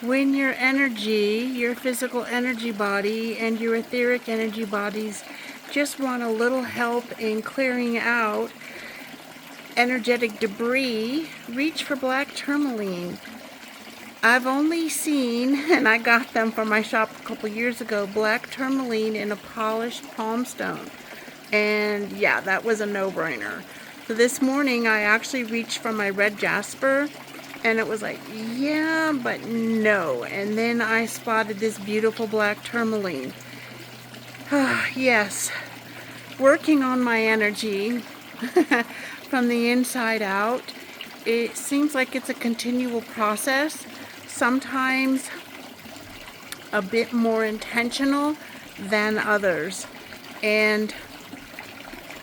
when your energy, your physical energy body and your etheric energy bodies just want a little help in clearing out energetic debris, reach for black tourmaline. I've only seen, and I got them from my shop a couple years ago, black tourmaline in a polished palm stone. And yeah, that was a no-brainer. So this morning I actually reached for my red Jasper, and it was like, yeah, but no. And then I spotted this beautiful black tourmaline. Yes, working on my energy from the inside out. It seems like it's a continual process, sometimes a bit more intentional than others. And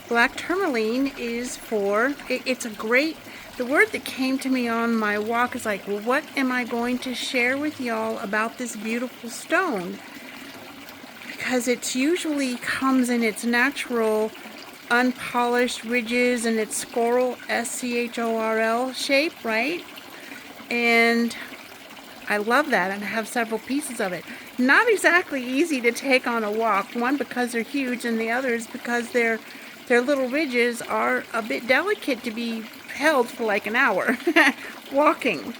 black tourmaline is it's a great, the word that came to me on my walk is like, well, what am I going to share with y'all about this beautiful stone? Because it usually comes in its natural unpolished ridges and its schorl, S-C-H-O-R-L shape, right? And I love that, and I have several pieces of it. Not exactly easy to take on a walk, one because they're huge, and the other is because their little ridges are a bit delicate to be held for like an hour walking.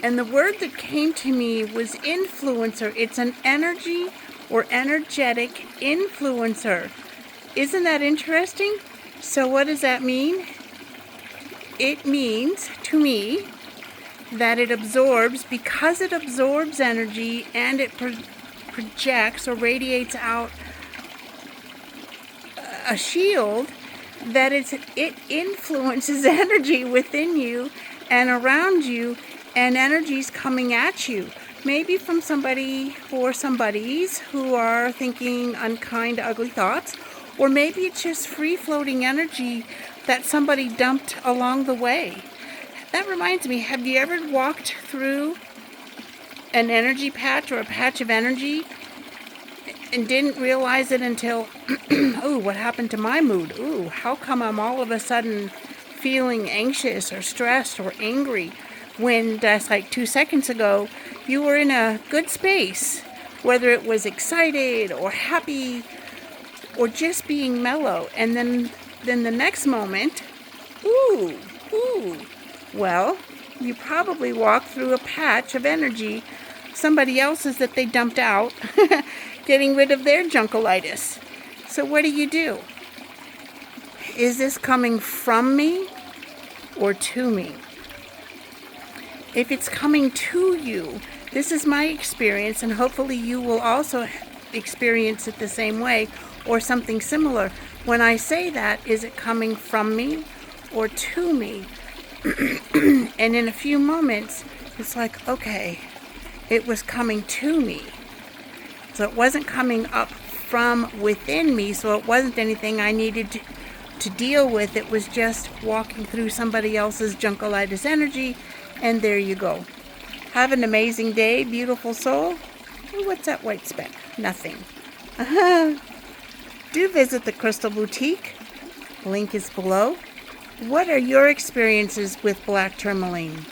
And the word that came to me was influencer. It's an energy or energetic influencer. Isn't that interesting? So what does that mean? It means, to me, that it absorbs, because it absorbs energy and it projects or radiates out a shield, that it influences energy within you and around you, and energies coming at you. Maybe from somebody or somebodies who are thinking unkind, ugly thoughts, or maybe it's just free-floating energy that somebody dumped along the way. That reminds me, have you ever walked through an energy patch or a patch of energy and didn't realize it until, oh, what happened to my mood? Ooh, how come I'm all of a sudden feeling anxious or stressed or angry when just like 2 seconds ago you were in a good space, whether it was excited or happy or just being mellow, and then the next moment, ooh, well, you probably walked through a patch of energy, somebody else's that they dumped out, getting rid of their junkolitis. So what do? Is this coming from me or to me? If it's coming to you, this is my experience, and hopefully you will also experience it the same way or something similar. When I say that, is it coming from me or to me? And in a few moments, it's like, okay, it was coming to me. So it wasn't coming up from within me, so it wasn't anything I needed to deal with. It was just walking through somebody else's junkolitis energy, and there you go. Have an amazing day, beautiful soul. Oh, what's that white speck? Nothing. Do visit the Crystal Boutique. Link is below. What are your experiences with black tourmaline?